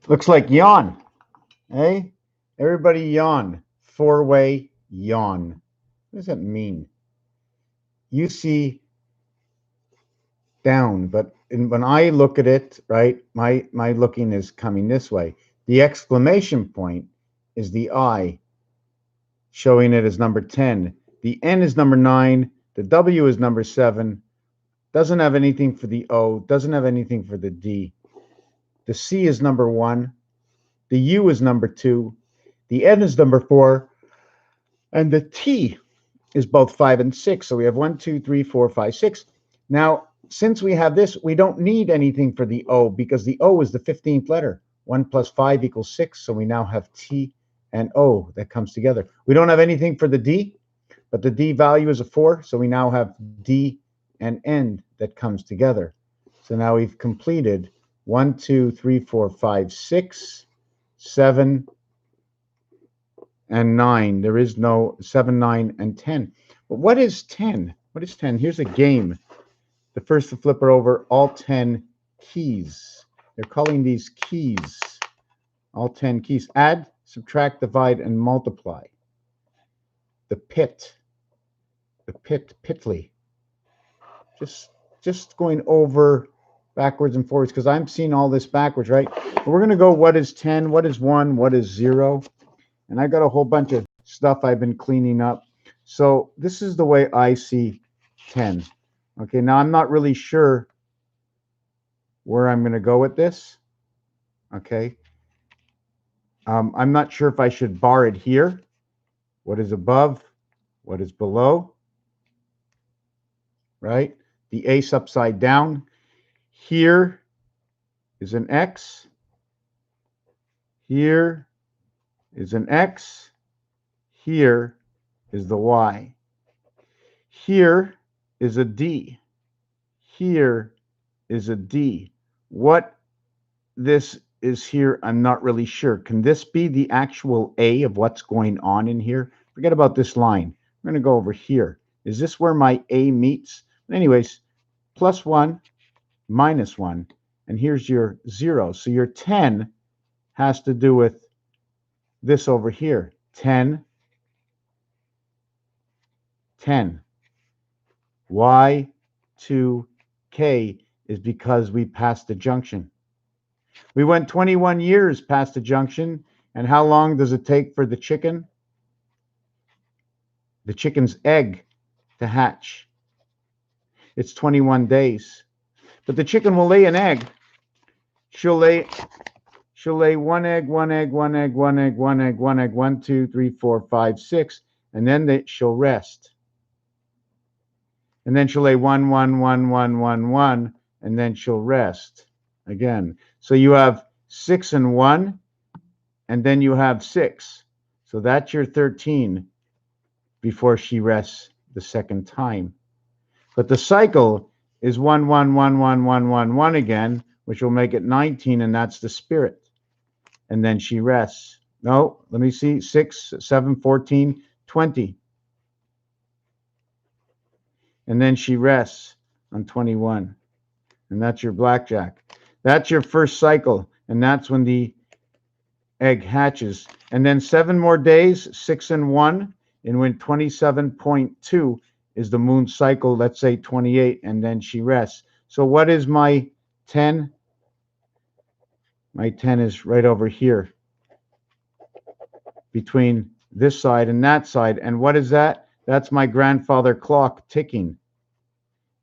Looks like yawn. Hey, everybody yawn. Four-way yawn. What does that mean? You see down, but when I look at it, right, my looking is coming this way. The exclamation point is the I, showing it as number 10. The N is number 9. The W is number 7. Doesn't have anything for the O. Doesn't have anything for the D. The C is number 1. The U is number 2. The N is number 4. And the T is both 5 and 6. So we have 1, 2, 3, 4, 5, 6. Now, since we have this, we don't need anything for the O because the O is the 15th letter. 1 plus 5 equals 6. So we now have T and O that comes together. We don't have anything for the D, but the D value is a 4. So we now have D and N that comes together. So now we've completed 1, 2, 3, 4, 5, 6, 7, and 9. There is no 7, 9, and 10. But what is 10? What is 10? Here's a game. The first to flip it over, all 10 keys. They're calling these keys. All 10 keys. Add, subtract, divide, and multiply. The pit. The pit, pitly. Just going over backwards and forwards because I'm seeing all this backwards, right? But we're going to go what is 10, what is 1, what is 0. And I got a whole bunch of stuff I've been cleaning up. So this is the way I see 10. Okay, now I'm not really sure where I'm going to go with this. Okay. I'm not sure if I should bar it here. What is above? What is below? Right? The ace upside down. Here is an X. Here is an X. Here is the Y. Here is a D. Here is a D. What this is here, I'm not really sure. Can this be the actual A of what's going on in here? Forget about this line. We're going to go over here. Is this where my A meets? Anyways, plus 1, minus 1, and here's your 0. So your 10 has to do with this over here. 10, 10. Y2K is because we passed the junction. We went 21 years past the junction, and how long does it take for the chicken's egg to hatch? It's 21 days. But the chicken will lay an egg. She'll lay one egg, one egg, one egg, one egg, one egg, one egg, 1, 2, 3, 4, 5, 6, and then she'll rest. And then she'll lay 1, 1, 1, 1, 1, 1, and then she'll rest again. So you have 6 and 1, and then you have 6. So that's your 13 before she rests the second time. But the cycle is 1, 1, 1, 1, 1, 1, 1 again, which will make it 19, and that's the spirit. And then she rests. No, let me see, 6, 7, 14, 20. And then she rests on 21. And that's your blackjack. That's your first cycle, and that's when the egg hatches. And then 7 more days, 6 and 1, and when 27.2 is the moon cycle, let's say 28, and then she rests. So what is my 10? My 10 is right over here between this side and that side. And what is that? That's my grandfather clock ticking.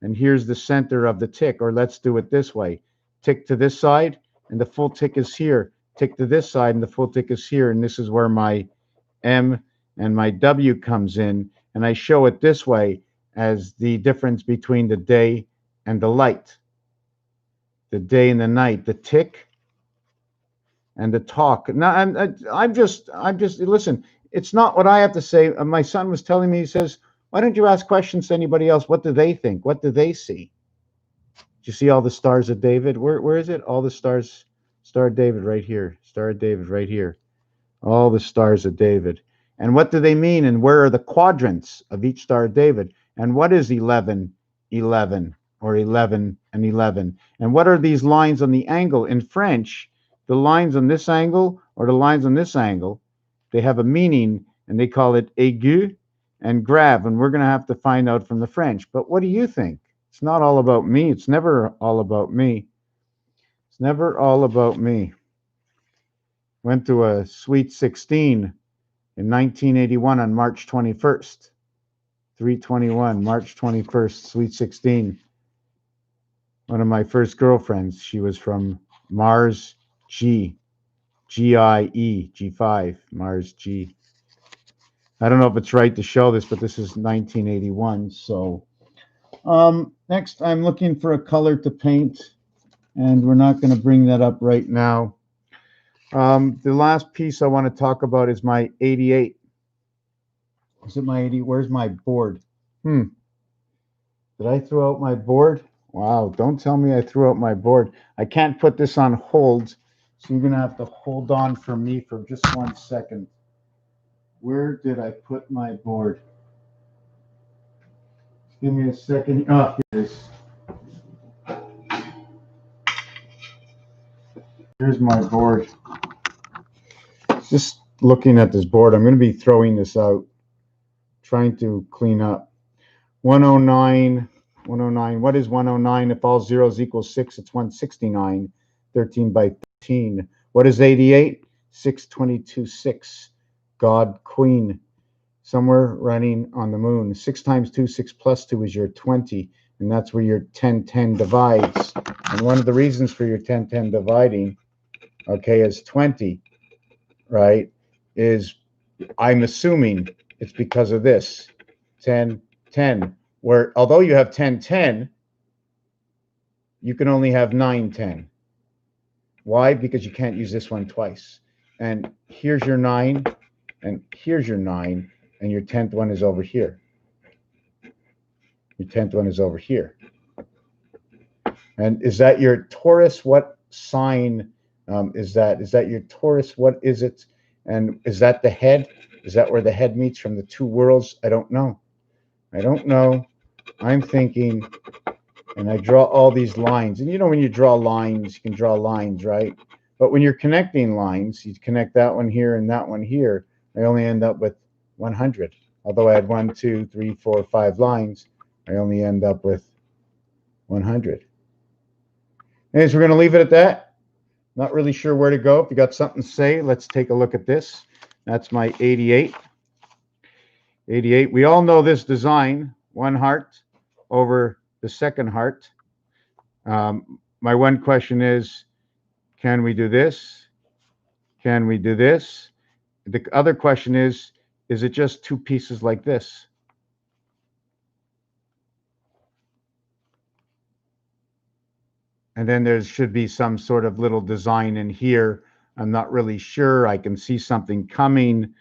And here's the center of the tick, or let's do it this way. Tick to this side, and the full tick is here. Tick to this side, and the full tick is here. And this is where my M and my W comes in. And I show it this way as the difference between the day and the light. The day and the night, the tick and the talk. Now, I'm just, listen, it's not what I have to say. My son was telling me, he says, why don't you ask questions to anybody else? What do they think? What do they see? Do you see all the stars of David? Where is it? All the stars, Star of David right here. Star of David right here. All the stars of David. And what do they mean? And where are the quadrants of each star of David? And what is 11, 11, or 11 and 11? And what are these lines on the angle? In French, the lines on this angle or the lines on this angle, they have a meaning, and they call it aigu and grave, and we're going to have to find out from the French. But what do you think? It's not all about me. It's never all about me. It's never all about me. Went to a Sweet 16 in 1981 on March 21st. 321, March 21st, Sweet 16. One of my first girlfriends, she was from Mars G, G-I-E, G5, Mars G. I don't know if it's right to show this, but this is 1981. So next, I'm looking for a color to paint, and we're not going to bring that up right now. The last piece I want to talk about is my 88. Is it my 80? Where's my board? Did I throw out my board? Wow, don't tell me I threw out my board. I can't put this on hold, so you're going to have to hold on for me for just 1 second. Where did I put my board? Give me a second. Oh, here it is. Here's my board. Just looking at this board, I'm going to be throwing this out, trying to clean up. 109, 109. What is 109? If all zeros equal 6, it's 169. 13 by 13. What is 88? 622, 6. God, Queen. Somewhere running on the moon. 6 times 2, 6 plus 2 is your 20. And that's where your 10-10 divides. And one of the reasons for your 10-10 dividing, okay, is 20, right, is I'm assuming it's because of this. 10-10. Where although you have 10-10, you can only have 9-10. Why? Because you can't use this one twice. And here's your 9, and here's your 9, and your 10th one is over here. Your 10th one is over here. And is that your Taurus? What sign is that? Is that your Taurus? What is it? And is that the head? Is that where the head meets from the two worlds? I don't know. I don't know. I'm thinking, and I draw all these lines. And you know, when you draw lines, you can draw lines, right? But when you're connecting lines, you connect that one here and that one here. I only end up with 100. Although I had 1, 2, 3, 4, 5 lines, I only end up with 100. Anyways, we're going to leave it at that. Not really sure where to go. If you got something to say, let's take a look at this. That's my 88. 88. We all know this design. One heart over the second heart. My one question is, can we do this? Can we do this? The other question is it just two pieces like this? And then there should be some sort of little design in here. I'm not really sure. I can see something coming.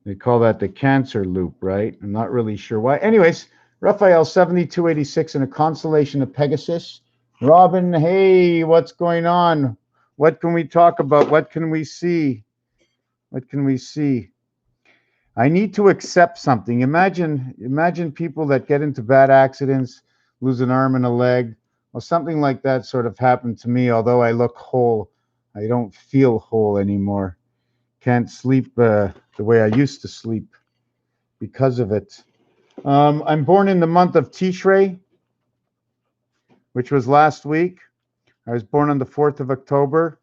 They call that the Cancer loop, right? I'm not really sure why. Anyways, Raphael 7286 in a constellation of Pegasus. Robin, hey, what's going on? What can we talk about? What can we see? What can we see? I need to accept something. Imagine people that get into bad accidents, lose an arm and a leg. Well, something like that sort of happened to me. Although I look whole, I don't feel whole anymore. Can't sleep the way I used to sleep because of it. I'm born in the month of Tishrei, which was last week. I was born on the 4th of October.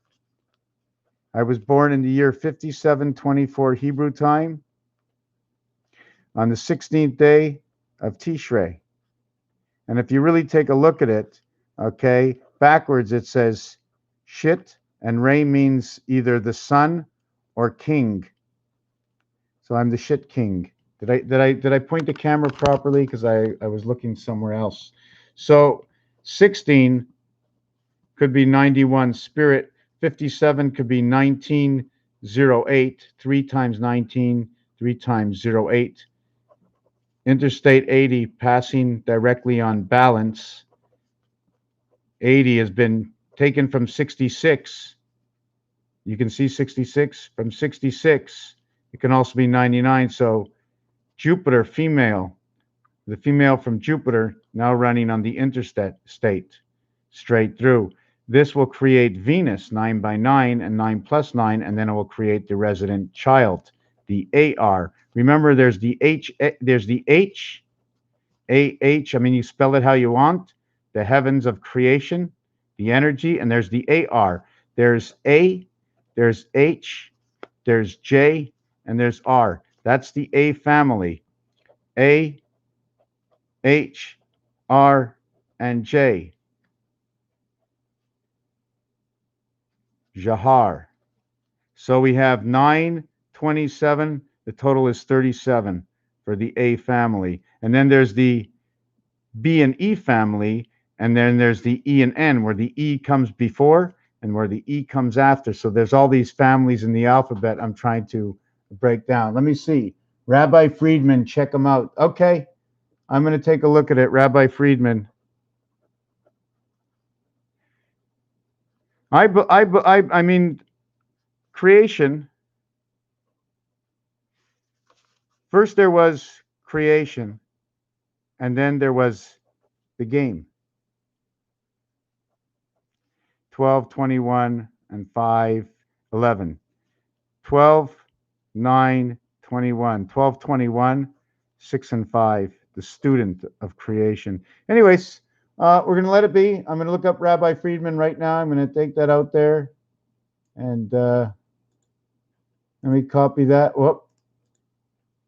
I was born in the year 5724 Hebrew time on the 16th day of Tishrei. And if you really take a look at it, okay, backwards it says shit, and Ray means either the sun or king. So I'm the shit king. Did I point the camera properly? Because I was looking somewhere else. So 16 could be 91 spirit. 57 could be 1908. 3 times 19, 3 times 08. Interstate 80 passing directly on balance. 80 has been taken from 66. You can see 66 from 66. It can also be 99. So Jupiter, female, The female from Jupiter now running on the interstate straight through. This will create Venus 9 by 9 and 9 plus 9, and then it will create the resident child, the AR. Remember, there's the H, I mean, you spell it how you want, the heavens of creation, the energy, and there's the AR. There's A, there's H, there's J, and there's R. That's the A family. A, H, R, and J. Jahar. So we have 9, 27. The total is 37 for the A family. And then there's the B and E family. And then there's the E and N, where the E comes before and where the E comes after. So there's all these families in the alphabet I'm trying to break down. Let me see. Rabbi Friedman, check them out. Okay, I'm going to take a look at it. Rabbi Friedman. I mean, creation. First there was creation, and then there was the game. 12, 21, and 5, 11. 12, 9, 21. 12, 21, 6, and 5. The student of creation. Anyways, we're going to let it be. I'm going to look up Rabbi Friedman right now. I'm going to take that out there. And let me copy that. Whoop.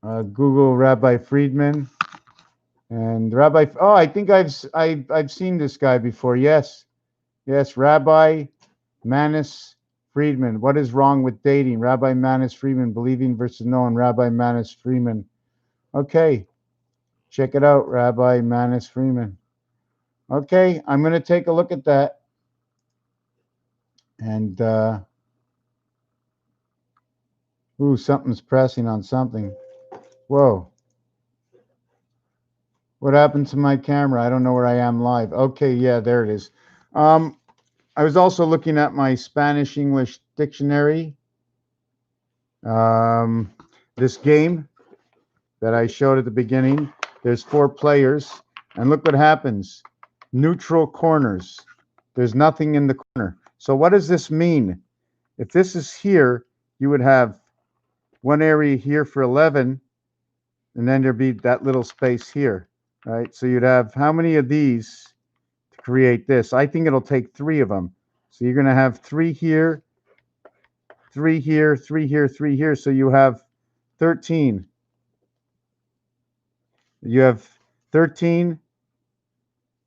Google Rabbi Friedman. And Rabbi, oh, I think I've seen this guy before. Yes. Yes, Rabbi Manis Friedman. What is wrong with dating? Rabbi Manis Friedman, believing versus knowing. Rabbi Manis Friedman. Okay, check it out, Rabbi Manis Friedman. Okay, I'm going to take a look at that. And, ooh, something's pressing on something. Whoa. What happened to my camera? I don't know where I am live. Okay, yeah, there it is. I was also looking at my Spanish-English dictionary. This game that I showed at the beginning, there's 4 players, and look what happens. Neutral corners. There's nothing in the corner. So what does this mean? If this is here, you would have one area here for 11, and then there'd be that little space here, right? So you'd have how many of these to create this? I think it'll take 3 of them. So you're going to have 3 here, 3 here, 3 here, 3 here. So you have 13. You have 13.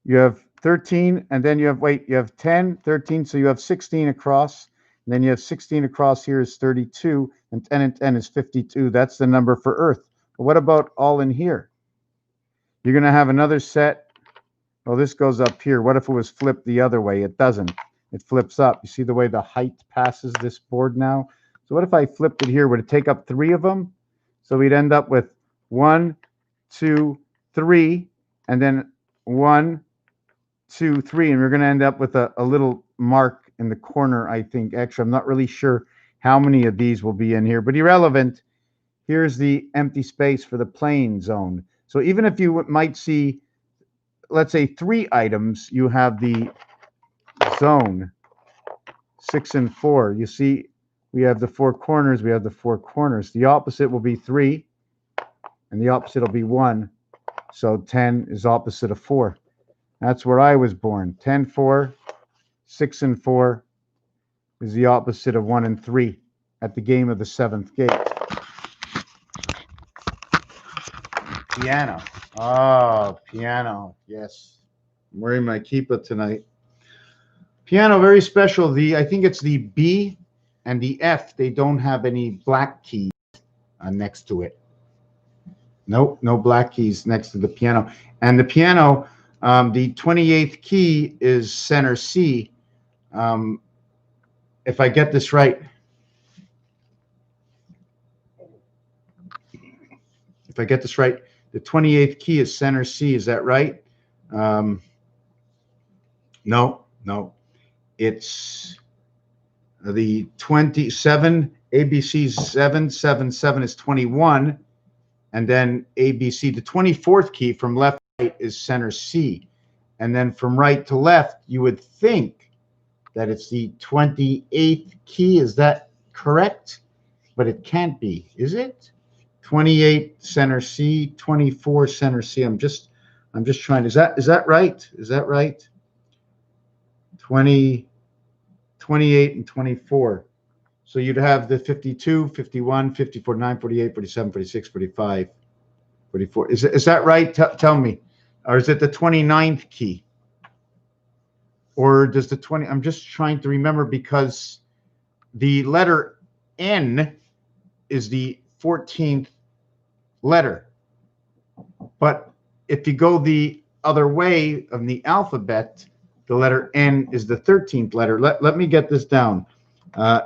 You have 13, and then you have 10, 13. So you have 16 across. And then you have 16 across here is 32, and 10 and 10 is 52. That's the number for Earth. But what about all in here? You're going to have another set. Well, this goes up here. What if it was flipped the other way? It doesn't. It flips up. You see the way the height passes this board now? So what if I flipped it here? Would it take up 3 of them? So we'd end up with 1, 2, 3, and then 1, 2, 3, and we're going to end up with a little mark in the corner, I think, extra. I'm not really sure how many of these will be in here, but irrelevant. Here's the empty space for the playing zone. So even if you might see, let's say 3 items, you have the zone 6 and 4. You see, we have the 4 corners. We have the 4 corners. The opposite will be 3, and the opposite will be 1. So 10 is opposite of 4. That's where I was born. 10, 4, 6, and 4 is the opposite of 1 and 3 at the game of the 7th gate. Piano. Oh, piano. Yes. I'm wearing my kippah tonight. Piano, very special. I think it's the B and the F. They don't have any black keys next to it. Nope, no black keys next to the piano. And the piano, the 28th key is center C. If I get this right, the 28th key is center C. Is that right? No. It's the 27, ABC 7, 7, 7 is 21. and then A, B, C. The 24th key from left to right is center C. And then from right to left, you would think that it's the 28th key. Is that correct? But it can't be, is it? 28 center C, 24 center C. I'm just trying. Is that right? Is that right? 20, 28 and 24. So you'd have the 52, 51, 50, 49, 48, 47, 46, 45, 44. Is that right? Tell me. Or is it the 29th key? Or does the 20? I'm just trying to remember, because the letter N is the 14th letter. But if you go the other way of the alphabet, the letter N is the 13th letter. Let me get this down.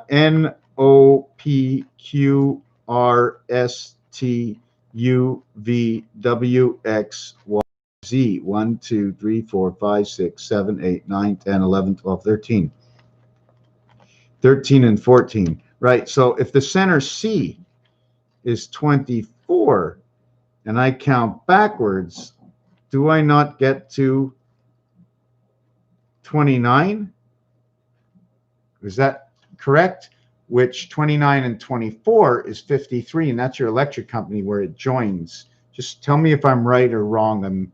N, O, P, Q, R, S, T, U, V, W, X, Y, Z. 1, 2, 3, 4, 5, 6, 7, 8, 9, 10, 11, 12, 13. 13 and 14. Right. So if the center C is 24 and I count backwards, do I not get to 29? Is that correct? Which 29 and 24 is 53, and that's your electric company where it joins. Just tell me if I'm right or wrong.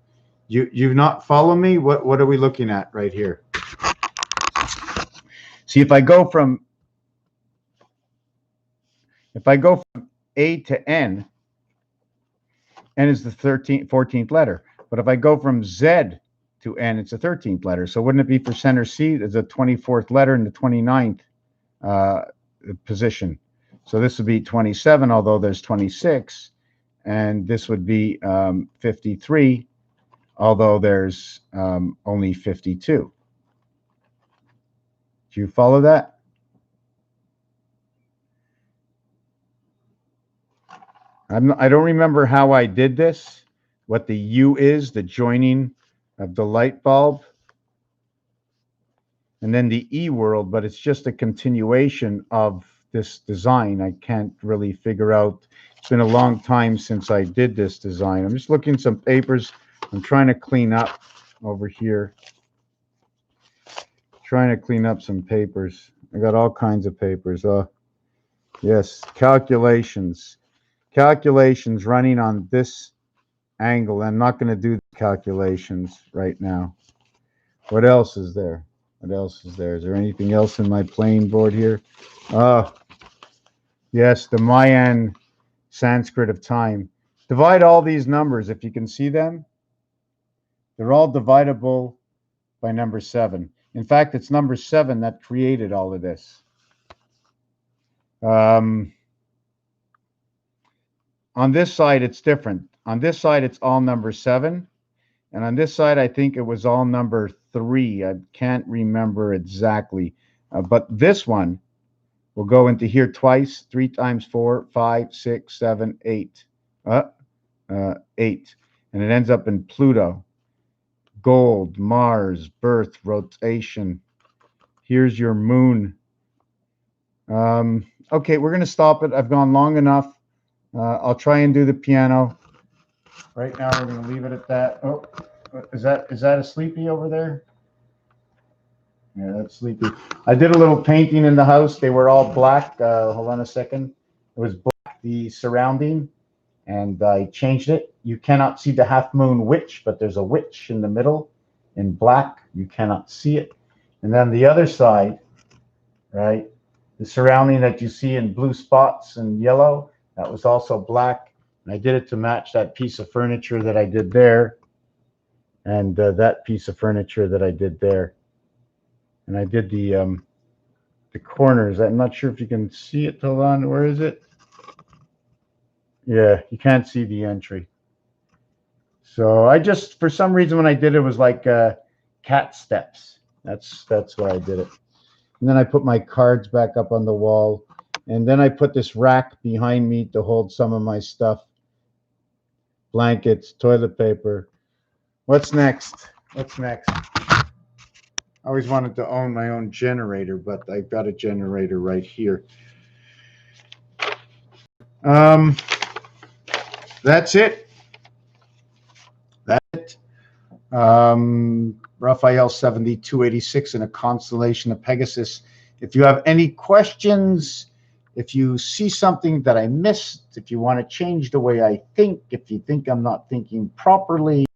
You not follow me? What are we looking at right here? See, if I go from A to N, N is the 14th letter. But if I go from Z to N, it's the 13th letter. So wouldn't it be for center C as the 24th letter in the 29th position? So this would be 27, although there's 26. And this would be 53, although there's only 52. Do you follow that? I don't remember how I did this, what the U is, the joining of the light bulb, and then the E world, but it's just a continuation of this design. I can't really figure out. It's been a long time since I did this design. I'm just looking at some papers. I'm trying to clean up over here. Trying to clean up some papers. I got all kinds of papers. Yes, calculations. Calculations running on this angle. I'm not going to do the calculations right now. What else is there? What else is there? Is there anything else in my playing board here? Yes, the Mayan Sanskrit of time. Divide all these numbers, if you can see them. They're all divisible by number 7. In fact, it's number 7 that created all of this. On this side, it's different. On this side, it's all number 7. And on this side, I think it was all number 3. I can't remember exactly. But this one will go into here twice. 3 times 4, 5, 6, 7, 8. 8. And it ends up in Pluto. Gold, Mars, birth, rotation. Here's your moon. Okay, we're going to stop it. I've gone long enough. I'll try and do the piano. Right now, we're going to leave it at that. Oh, is that a sleepy over there? Yeah, that's sleepy. I did a little painting in the house. They were all black. Hold on a second. It was black, the surrounding, and I changed it. You cannot see the half moon witch, but there's a witch in the middle in black. You cannot see it. And then the other side, right, the surrounding that you see in blue spots and yellow, that was also black. And I did it to match that piece of furniture that I did there, and that piece of furniture that I did there. And I did the corners. I'm not sure if you can see it. Hold on, where is it? Yeah, you can't see the entry. So I just, for some reason, when I did it, was like cat steps. That's why I did it. And then I put my cards back up on the wall. And then I put this rack behind me to hold some of my stuff. Blankets, toilet paper. What's next? What's next? I always wanted to own my own generator, but I've got a generator right here. That's it. That's it. Raphael 7286 in a constellation of Pegasus. If you have any questions, if you see something that I missed, if you want to change the way I think, if you think I'm not thinking properly,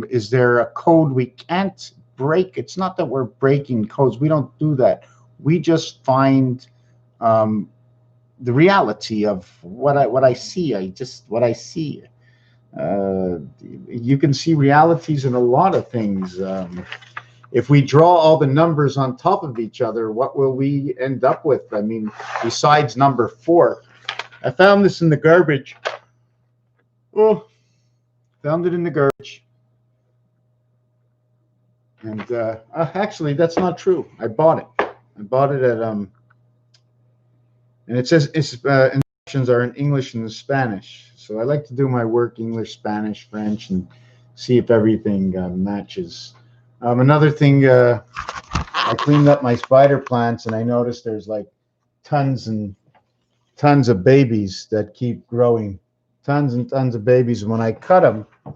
is there a code we can't break? It's not that we're breaking codes. We don't do that. We just find the reality of what I see. What I see. You can see realities in a lot of things. If we draw all the numbers on top of each other, what will we end up with? I mean, besides number 4, I found this in the garbage. Oh, found it in the garbage. And actually, that's not true. I bought it. I bought it at and it says instructions are in English and Spanish. So I like to do my work English, Spanish, French, and see if everything matches. Another thing, I cleaned up my spider plants, and I noticed there's like tons and tons of babies that keep growing. Tons and tons of babies. When I cut them, I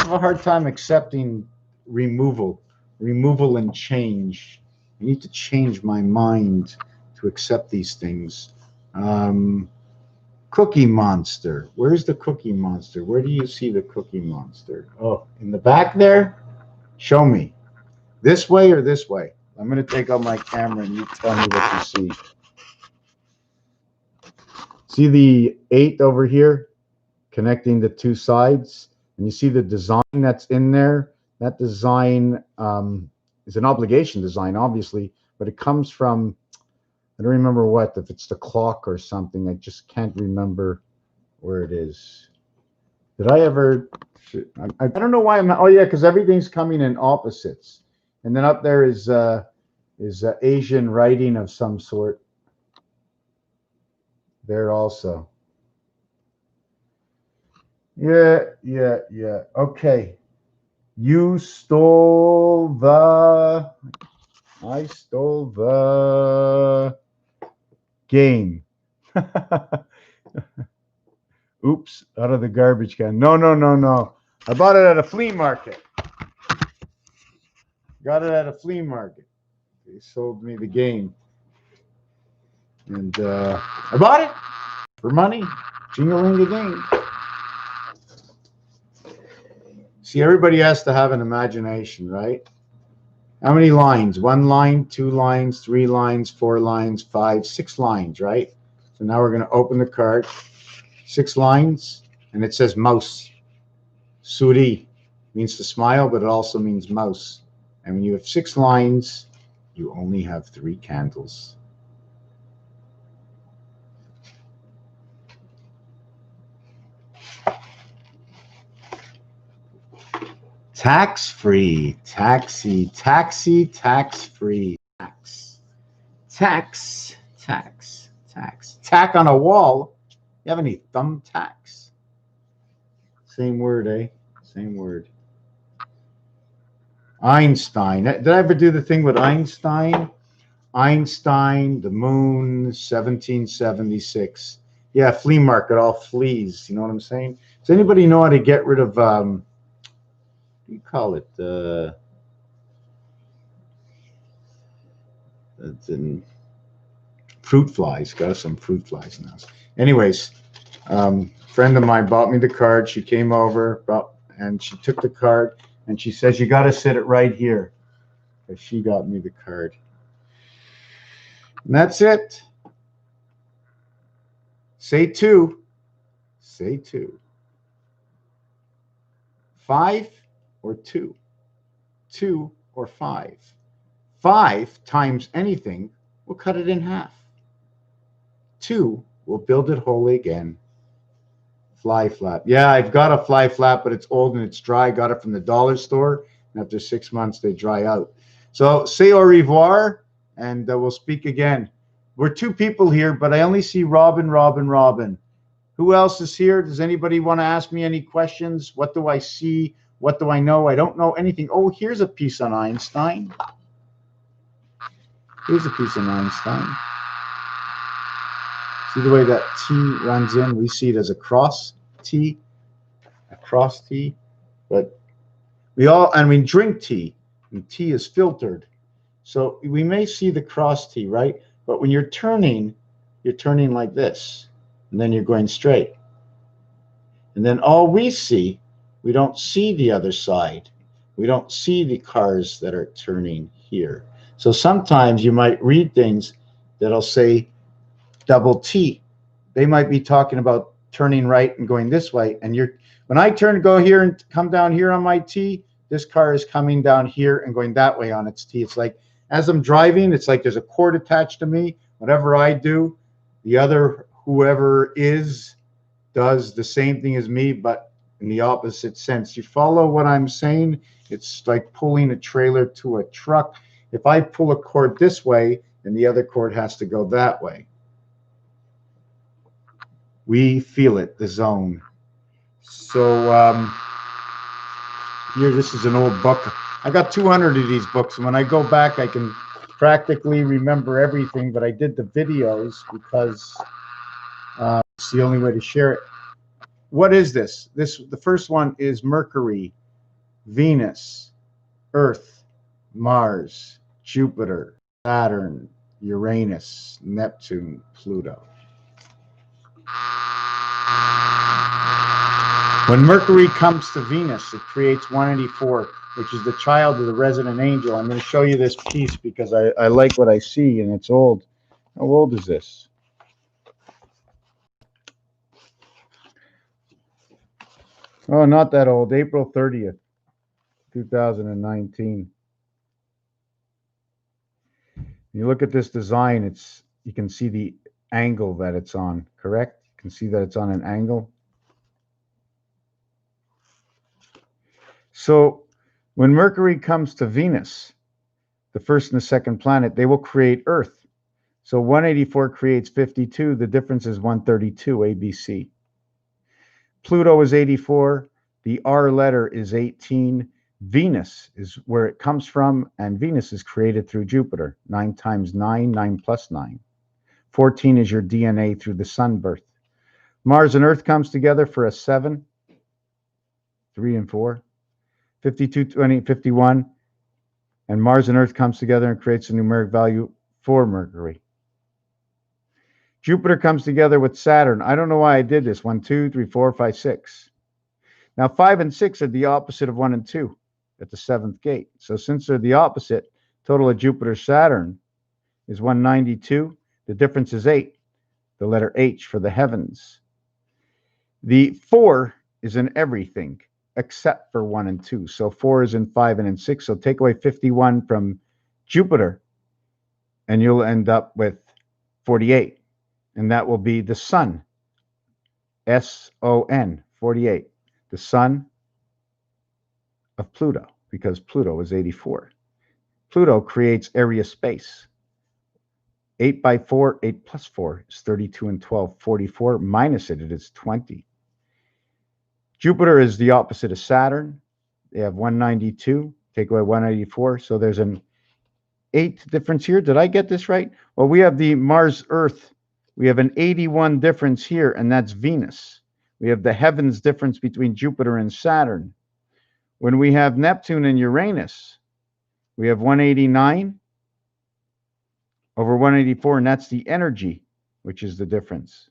have a hard time accepting removal and change. I need to change my mind to accept these things. Cookie Monster. Where's the Cookie Monster? Where do you see the Cookie Monster? Oh, in the back there? Show me. This way or this way? I'm going to take out my camera and you tell me what you see. See the 8 over here connecting the 2 sides? And you see the design that's in there? That design is an obligation design, obviously, but it comes from, I don't remember what, if it's the clock or something. I just can't remember where it is. Did I ever? I don't know why I'm not. Oh yeah, because everything's coming in opposites, and then up there is Asian writing of some sort. There also. Yeah. Okay. You stole the. I stole the game. Oops, out of the garbage can. No. I bought it at a flea market. Got it at a flea market. They sold me the game. And I bought it for money. Jing-a-ling-a-ding. See, everybody has to have an imagination, right? How many lines? 1 line, 2 lines, 3 lines, 4 lines, 5, 6 lines, right? So now we're going to open the card. 6 lines, and it says mouse. Suri means to smile, but it also means mouse. And when you have 6 lines, you only have 3 candles. Tax-free, taxi, tax-free, tax. Tack on a wall. You have any thumbtacks? Same word, eh? Same word. Einstein. Did I ever do the thing with Einstein? Einstein, the moon, 1776. Yeah, flea market, all fleas. You know what I'm saying? Does anybody know how to get rid of, what do you call it? Fruit flies. Got some fruit flies now. Anyways, friend of mine bought me the card. She came over, and she took the card, and she says, you got to sit it right here. Because she got me the card. And that's it. Say 2. Say 2. 5 or 2? 2 or 5? 5 times anything will cut it in half. 2 will build it whole again. Fly flap. Yeah, I've got a fly flap, but it's old and it's dry. Got it from the dollar store. And after 6 months, they dry out. So say au revoir, and we'll speak again. We're 2 people here, but I only see Robin. Who else is here? Does anybody want to ask me any questions? What do I see? What do I know? I don't know anything. Oh, here's a piece on Einstein. Here's a piece on Einstein. See the way that T runs in? We see it as a cross T. cross tea, but we drink tea, and tea is filtered. So we may see the cross tea, right? But when you're turning like this, and then you're going straight. And then all we don't see the other side. We don't see the cars that are turning here. So sometimes you might read things that'll say double T. They might be talking about turning right and going this way. And when I turn to go here and come down here on my T, this car is coming down here and going that way on its T. It's like as I'm driving, it's like there's a cord attached to me. Whatever I do, the other whoever does the same thing as me, but in the opposite sense. You follow what I'm saying? It's like pulling a trailer to a truck. If I pull a cord this way, then the other cord has to go that way. We feel it, the zone. So here, this is an old book. I got 200 of these books, and when I go back, I can practically remember everything, but I did the videos because it's the only way to share it. What is this? The first one is Mercury, Venus, Earth, Mars, Jupiter, Saturn, Uranus, Neptune, Pluto. When Mercury comes to Venus, it creates 184, which is the child of the resident angel. I'm going to show you this piece because I like what I see, and it's old. How old is this? Oh, not that old. April 30th, 2019. You look at this design, you can see the angle that it's on, correct? You can see that it's on an angle. So when Mercury comes to Venus, the first and the second planet, they will create Earth. So 184 creates 52. The difference is 132, ABC. Pluto is 84. The R letter is 18. Venus is where it comes from, and Venus is created through Jupiter. 9 times 9, 9 plus 9. 14 is your DNA through the sun birth. Mars and Earth comes together for a 7, 3 and 4. 52, 20, 51. And Mars and Earth comes together and creates a numeric value for Mercury. Jupiter comes together with Saturn. I don't know why I did this. 1, 2, 3, 4, 5, 6. Now 5 and 6 are the opposite of 1 and 2 at the 7th gate. So since they're the opposite, total of Jupiter Saturn is 192. The difference is 8. The letter H for the heavens. The 4 is in everything except for 1 and 2. So 4 is in 5 and in 6. So take away 51 from Jupiter, and you'll end up with 48. And that will be the sun. S-O-N, 48. The sun of Pluto, because Pluto is 84. Pluto creates area space. 8 by 4, 8 plus 4 is 32 and 12. 44 minus it is 20. Jupiter is the opposite of Saturn. They have 192. Take away 184. So there's an 8 difference here. Did I get this right? Well, we have the Mars-Earth. We have an 81 difference here, and that's Venus. We have the heavens difference between Jupiter and Saturn. When we have Neptune and Uranus, we have 189 over 184, and that's the energy, which is the difference.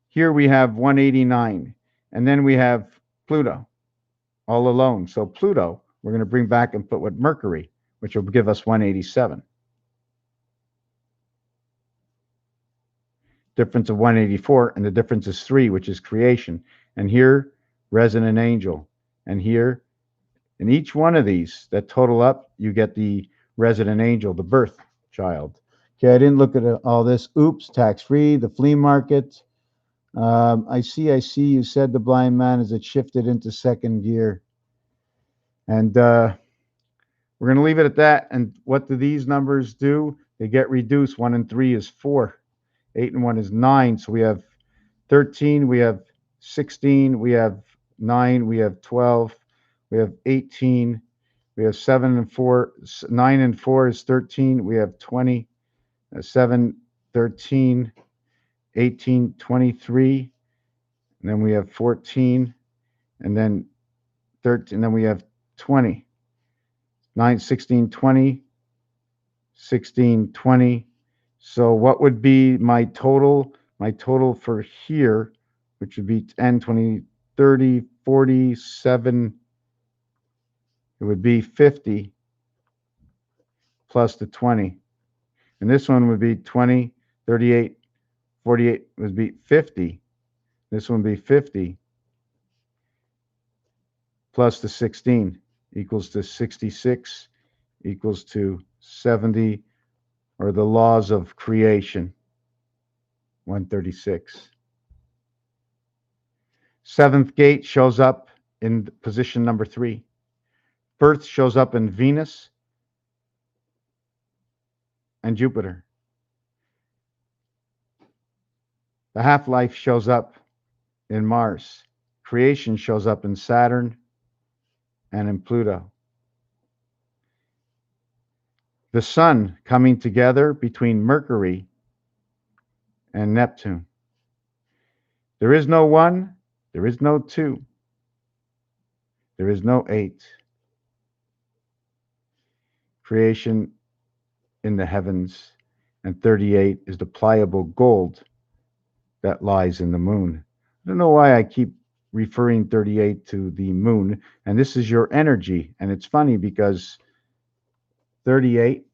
Here we have 189, and then we have Pluto all alone. So Pluto, we're going to bring back and put with Mercury, which will give us 187. Difference of 184, and the difference is 3, which is creation. And here, resident angel. And here, in each one of these that total up, you get the resident angel, the birth child. Okay, I didn't look at all this. Oops, tax-free, the flea market. I see. You said the blind man as it shifted into second gear. And we're going to leave it at that. And what do these numbers do? They get reduced. 1 and 3 is 4. 8 and 1 is 9. So we have 13, we have 16, we have 9, we have 12, we have 18, we have 7 and 4. 9 and 4 is 13. We have 20, 7, 13, 18, 23. And then we have 14, and then 13, and then we have 20. 9, 16, 20, 16, 20. So what would be my total? My total for here, which would be 10, 20, 30, 47. It would be 50 plus the 20. And this one would be 20, 38, 48 would be 50. This one would be 50 plus the 16 equals to 66 equals to 70, or the laws of creation, 136. Seventh gate shows up in position number 3. Birth shows up in Venus and Jupiter. The half-life shows up in Mars. Creation shows up in Saturn and in Pluto. The sun coming together between Mercury and Neptune. There is no 1, there is no 2, there is no 8. Creation in the heavens, and 38 is the pliable gold that lies in the moon. I don't know why I keep referring 38 to the moon, and this is your energy. And it's funny because 38,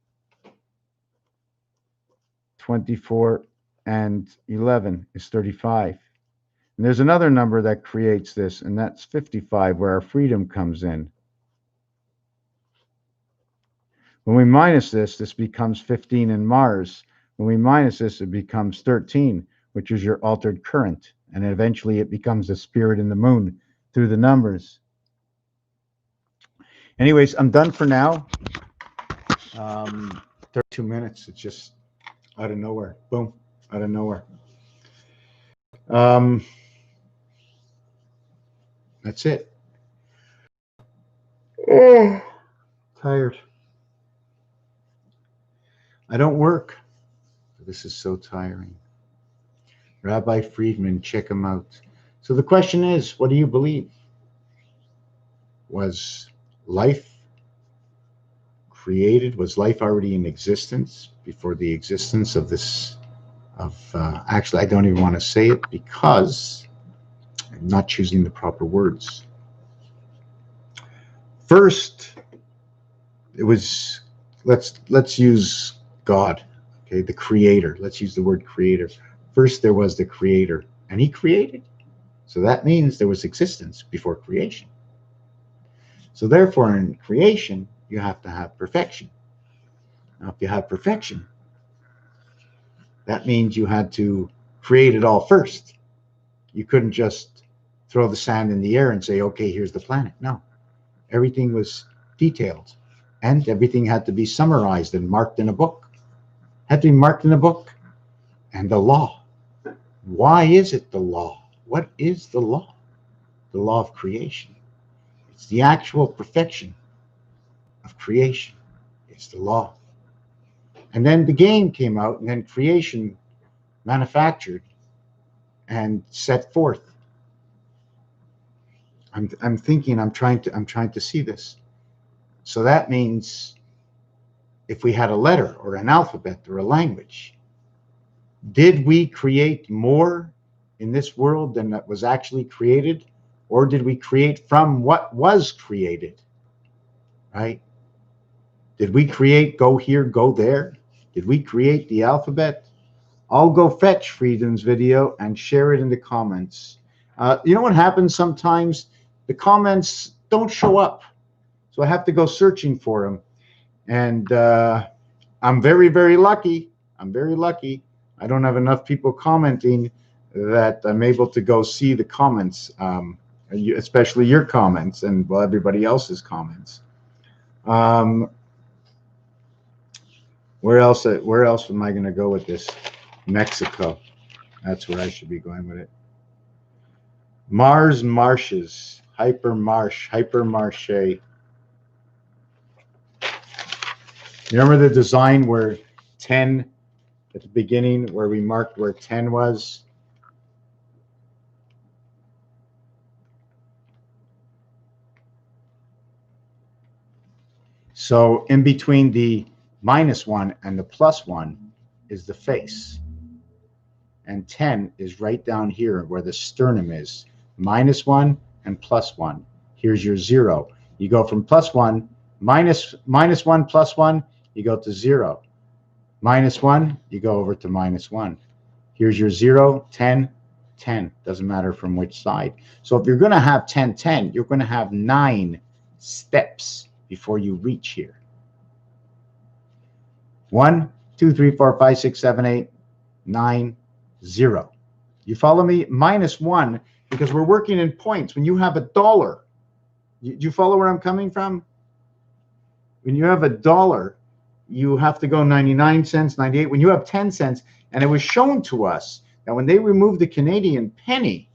24, and 11 is 35. And there's another number that creates this, and that's 55, where our freedom comes in. When we minus this, this becomes 15 in Mars. When we minus this, it becomes 13, which is your altered current. And eventually it becomes the spirit in the moon through the numbers. Anyways, I'm done for now. 32 minutes. It's just out of nowhere. Boom. Out of nowhere. That's it. Oh, tired. I don't work. This is so tiring. Rabbi Friedman, check him out. So the question is, what do you believe? Was life created? Was life already in existence before the existence of this? Actually, I don't even want to say it because I'm not choosing the proper words. First, it was let's use God, okay, the creator. Let's use the word creator. First, there was the creator, and he created. So that means there was existence before creation. So therefore, in creation, you have to have perfection. Now, if you have perfection, that means you had to create it all first. You couldn't just throw the sand in the air and say, okay, here's the planet. No, everything was detailed, and everything had to be summarized and marked in a book. Had to be marked in a book. And the law. Why is it the law? What is the law? The law of creation. It's the actual perfection of creation. It's the law. And then the game came out, and then creation manufactured and set forth. I'm thinking, I'm trying to see this. So that means if we had a letter or an alphabet or a language, did we create more in this world than that was actually created? Or did we create from what was created? Right? Did we create go here, go there? Did we create the alphabet? I'll go fetch Freedom's video and share it in the comments. You know what happens sometimes? The comments don't show up. So I have to go searching for them. And I'm very, very lucky. I'm very lucky. I don't have enough people commenting that I'm able to go see the comments, especially your comments and well, everybody else's comments. Where else am I going to go with this? Mexico. That's where I should be going with it. Mars marshes, hypermarché. You remember the design where 10 at the beginning, where we marked where 10 was? So in between the -1 and the +1 is the face. And 10 is right down here where the sternum is. -1 and +1. Here's your 0. You go from +1, -1 +1, you go to 0. -1, you go over to -1. Here's your 0, 10, 10. Doesn't matter from which side. So if you're going to have 10, 10, you're going to have 9 steps before you reach here. 1, 2, 3, 4, 5, 6, 7, 8, 9, 0. You follow me? -1, because we're working in points. When you have $1, you follow where I'm coming from? When you have $1, you have to go 99 cents, 98. When you have 10 cents, and it was shown to us that when they removed the Canadian penny,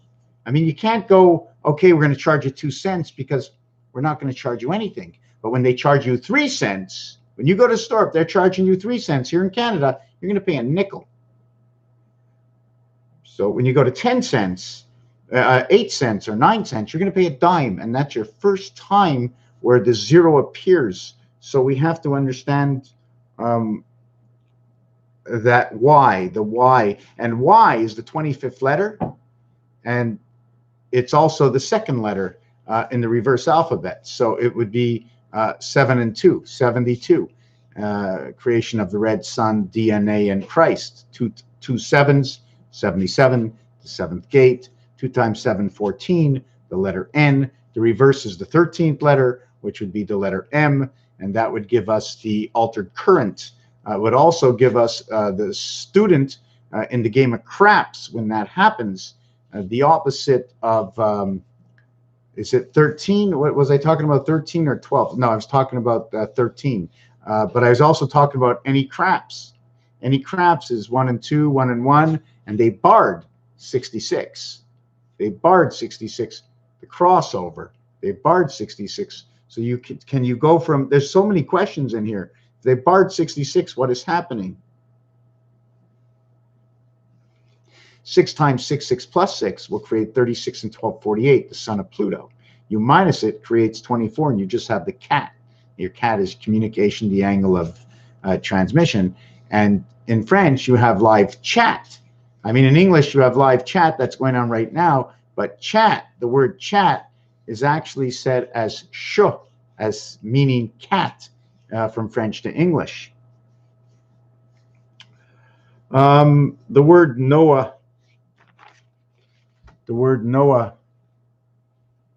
I mean, you can't go, okay, we're going to charge you 2 cents because we're not going to charge you anything. But when they charge you 3 cents, when you go to the store, if they're charging you 3 cents here in Canada, you're going to pay a nickel. So when you go to 10 cents, 8 cents or 9 cents, you're going to pay a dime. And that's your first time where the 0 appears. So we have to understand that Y, the Y. And Y is the 25th letter. And it's also the second letter in the reverse alphabet. So it would be 7 and 2, 72. Creation of the red sun, DNA, and Christ. Two sevens, 77, the 7th gate. 2 times 7, 14, the letter N. The reverse is the 13th letter, which would be the letter M, and that would give us the altered current. It would also give us the student in the game of craps when that happens. The opposite of, is it 13? What was I talking about, 13 or 12? No, I was talking about 13. But I was also talking about any craps. Any craps is 1 and 2, 1 and 1, and they barred 66. They barred 66, the crossover. They barred 66. So you can you go from, there's so many questions in here. If they barred 66, what is happening? 6 times 6, 6 plus 6 will create 36 and 12, 48, the son of Pluto. You minus it, creates 24, and you just have the cat. Your cat is communication, the angle of transmission. And in French, you have live chat. I mean, in English, you have live chat that's going on right now, but chat, the word chat, is actually said as chat, as meaning cat from French to English. The word Noah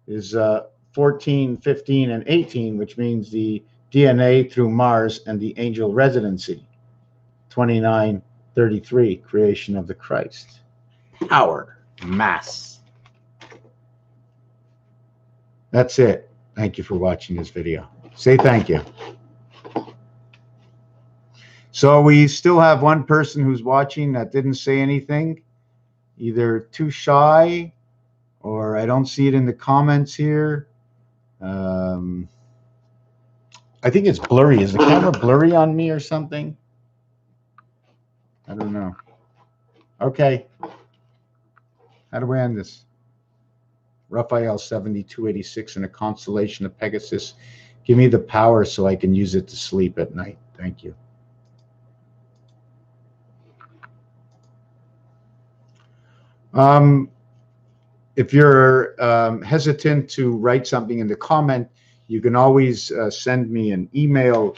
is 14, 15, and 18, which means the DNA through Mars and the angel residency. 29, 33, creation of the Christ. Power, mass. That's it. Thank you for watching this video. Say thank you. So we still have one person who's watching that didn't say anything, either too shy or I don't see it in the comments here. I think it's blurry. Is the camera blurry on me or something? I don't know. Okay. How do we end this? Raphael 7286 in a constellation of Pegasus. Give me the power so I can use it to sleep at night. Thank you. If you're hesitant to write something in the comment, you can always send me an email.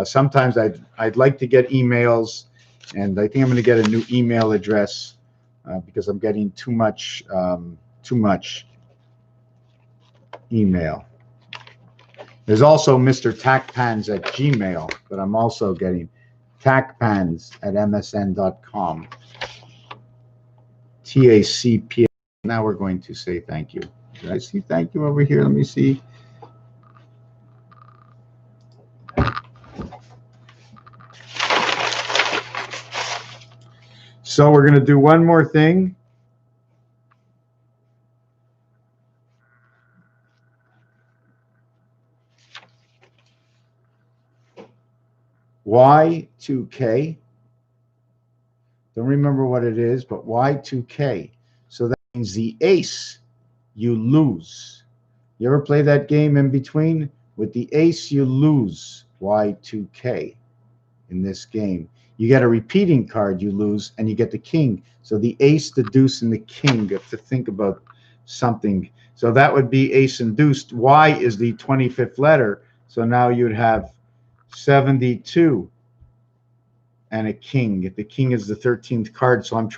Sometimes I'd like to get emails, and I think I'm going to get a new email address because I'm getting too much email. There's also Mr. Tacpans at Gmail, but I'm also getting tacpans@msn.com. TACP. Now we're going to say thank you. Did I see thank you over here? Let me see. So we're going to do one more thing. Y2K. Don't remember what it is, but Y2K. So that means the ace, you lose. You ever play that game in between? With the ace, you lose. Y2K in this game. You get a repeating card, you lose, and you get the king. So the ace, the deuce, and the king. You have to think about something. So that would be ace and deuce. Y is the 25th letter. So now you'd have 72 and a king. The king is the 13th card. So I'm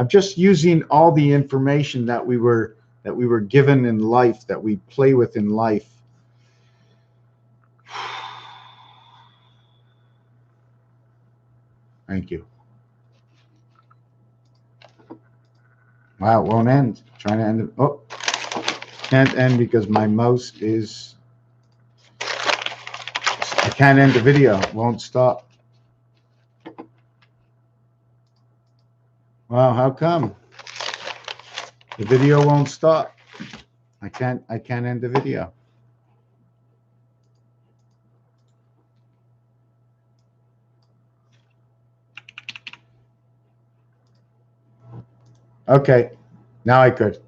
just using all the information that we were given in life, that we play with in life. Thank you. Wow, it won't end. Trying to end it. Oh, can't end because my mouse is. I can't end the video. It won't stop. Wow, how come? The video won't stop. I can't end the video. Okay, now I could.